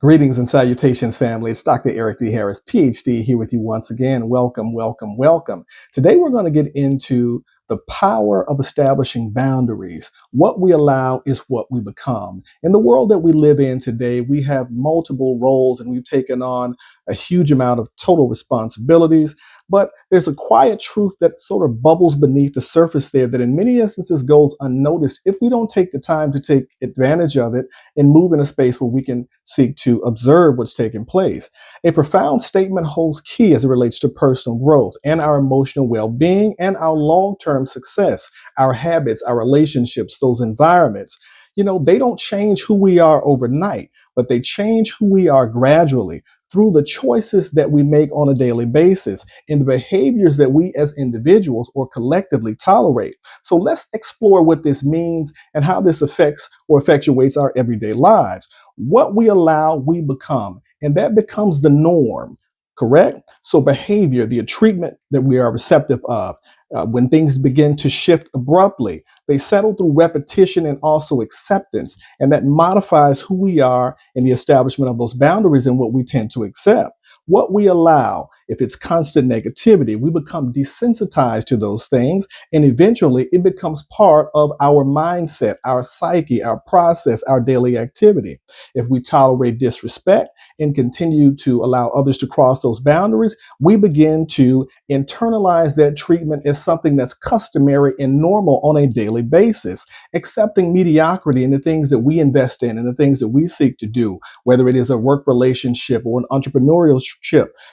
Greetings and salutations, family. It's Dr. Eric D. Harris, PhD, here with you once again. Welcome, welcome, welcome. Today, we're going to get into the power of establishing boundaries. What we allow is what we become. In the world that we live in today, we have multiple roles and we've taken on a huge amount of total responsibilities. But there's a quiet truth that sort of bubbles beneath the surface there that in many instances goes unnoticed if we don't take the time to take advantage of it and move in a space where we can seek to observe what's taking place. A profound statement holds key as it relates to personal growth and our emotional well-being and our long-term success, our habits, our relationships, those environments. They don't change who we are overnight, but they change who we are gradually through the choices that we make on a daily basis and the behaviors that we as individuals or collectively tolerate. So let's explore what this means and how this affects or effectuates our everyday lives. What we allow, we become, and that becomes the norm, correct? So behavior, the treatment that we are receptive of, when things begin to shift abruptly, they settle through repetition and also acceptance, and that modifies who we are in the establishment of those boundaries and what we tend to accept. What we allow, if it's constant negativity, we become desensitized to those things, and eventually it becomes part of our mindset, our psyche, our process, our daily activity. If we tolerate disrespect and continue to allow others to cross those boundaries, we begin to internalize that treatment as something that's customary and normal on a daily basis, accepting mediocrity in the things that we invest in and the things that we seek to do, whether it is a work relationship or an entrepreneurial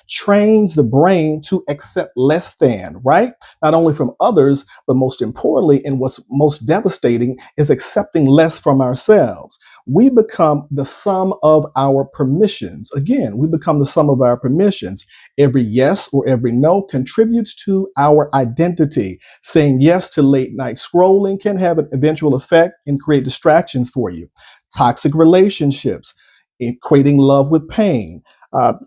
trains the brain to accept less than, right? Not only from others, but most importantly, and what's most devastating is accepting less from ourselves. We become the sum of our permissions. Again, we become the sum of our permissions. Every yes or every no contributes to our identity. Saying yes to late night scrolling can have an eventual effect and create distractions for you. Toxic relationships, equating love with pain,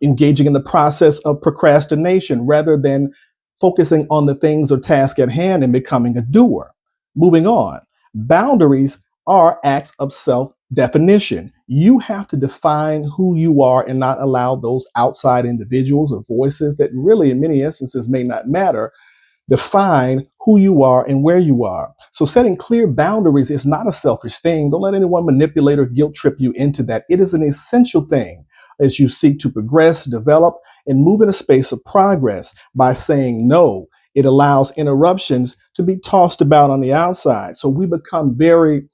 engaging in the process of procrastination rather than focusing on the things or task at hand and becoming a doer. Moving on, boundaries are acts of self definition. You have to define who you are and not allow those outside individuals or voices that really, in many instances, may not matter. Define who you are and where you are. So setting clear boundaries is not a selfish thing. Don't let anyone manipulate or guilt trip you into that. It is an essential thing as you seek to progress, develop, and move in a space of progress. By saying no, it allows interruptions to be tossed about on the outside. So we become very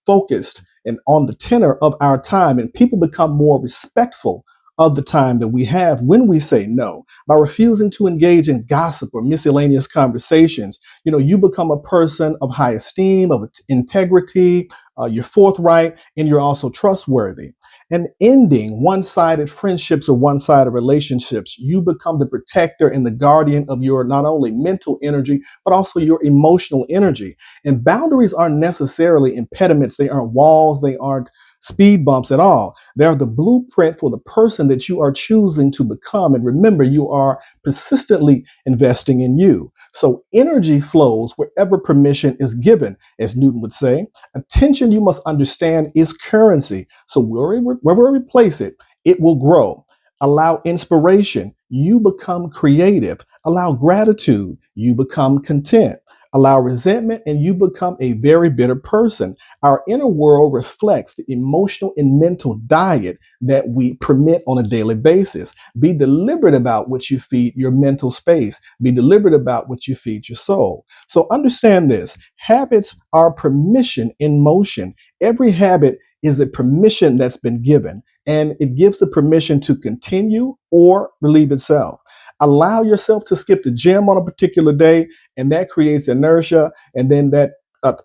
focused and on the tenor of our time, and people become more respectful of the time that we have when we say no. By refusing to engage in gossip or miscellaneous conversations, you become a person of high esteem, of integrity, you're forthright, and you're also trustworthy. And ending one-sided friendships or one-sided relationships, you become the protector and the guardian of your not only mental energy, but also your emotional energy. And boundaries aren't necessarily impediments. They aren't walls. They aren't speed bumps at all. They're the blueprint for the person that you are choosing to become. And remember, you are persistently investing in you. So energy flows wherever permission is given, as Newton would say. Attention, you must understand, is currency. So wherever we place it, it will grow. Allow inspiration, you become creative. Allow gratitude, you become content. Allow resentment, and you become a very bitter person. Our inner world reflects the emotional and mental diet that we permit on a daily basis. Be deliberate about what you feed your mental space. Be deliberate about what you feed your soul. So understand this. Habits are permission in motion. Every habit is a permission that's been given, and it gives the permission to continue or relieve itself. Allow yourself to skip the gym on a particular day, and that creates inertia, and then that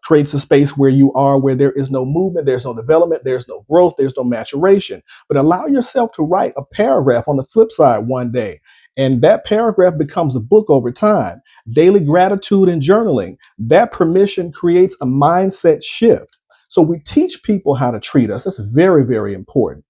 creates a space where you are, where there is no movement, there's no development, there's no growth, there's no maturation. But allow yourself to write a paragraph on the flip side one day, and that paragraph becomes a book over time. Daily gratitude and journaling, that permission creates a mindset shift. So we teach people how to treat us. That's very, very important.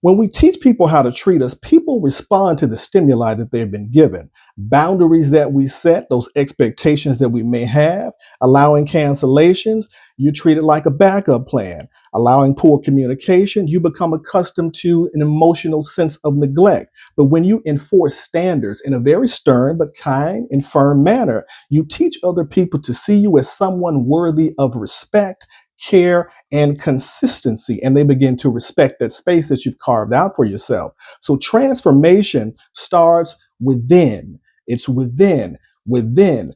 When we teach people how to treat us, people respond to the stimuli that they've been given. Boundaries that we set, those expectations that we may have, allowing cancellations, you treat it like a backup plan. Allowing poor communication, you become accustomed to an emotional sense of neglect. But when you enforce standards in a very stern but kind and firm manner, you teach other people to see you as someone worthy of respect, care, and consistency, and they begin to respect that space that you've carved out for yourself. So transformation starts within. It's within.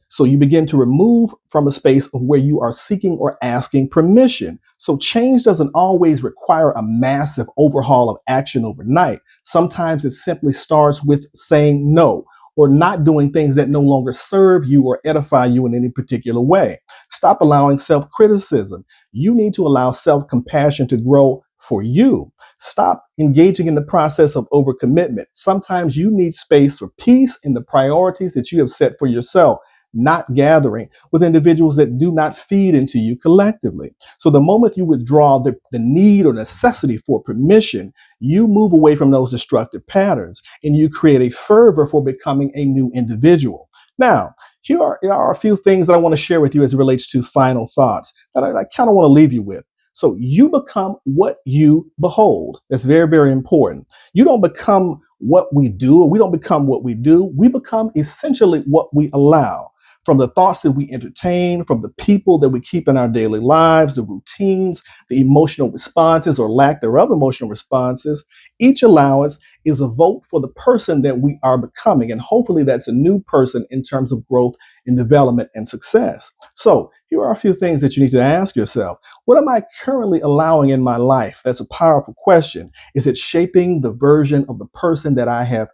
So you begin to remove from a space of where you are seeking or asking permission. So change doesn't always require a massive overhaul of action overnight. Sometimes it simply starts with saying no, or not doing things that no longer serve you or edify you in any particular way. Stop allowing self-criticism. You need to allow self-compassion to grow for you. Stop engaging in the process of overcommitment. Sometimes you need space for peace in the priorities that you have set for yourself, not gathering with individuals that do not feed into you collectively. So the moment you withdraw the need or necessity for permission, you move away from those destructive patterns and you create a fervor for becoming a new individual. Now, here are a few things that I want to share with you as it relates to final thoughts that I kind of want to leave you with. So you become what you behold. That's very, very important. You don't become what we do, or we don't become what we do. We become essentially what we allow. From the thoughts that we entertain, from the people that we keep in our daily lives, the routines, the emotional responses or lack thereof emotional responses, each allowance is a vote for the person that we are becoming. And hopefully that's a new person in terms of growth and development and success. So here are a few things that you need to ask yourself. What am I currently allowing in my life? That's a powerful question. Is it shaping the version of the person that I have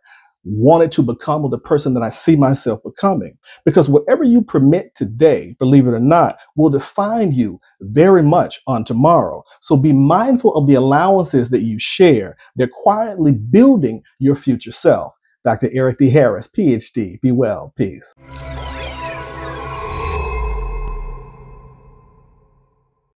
wanted to become, or the person that I see myself becoming? Because whatever you permit today, believe it or not, will define you very much on tomorrow. So be mindful of the allowances that you share. They're quietly building your future self. Dr. Eric D. Harris, PhD. Be well. Peace.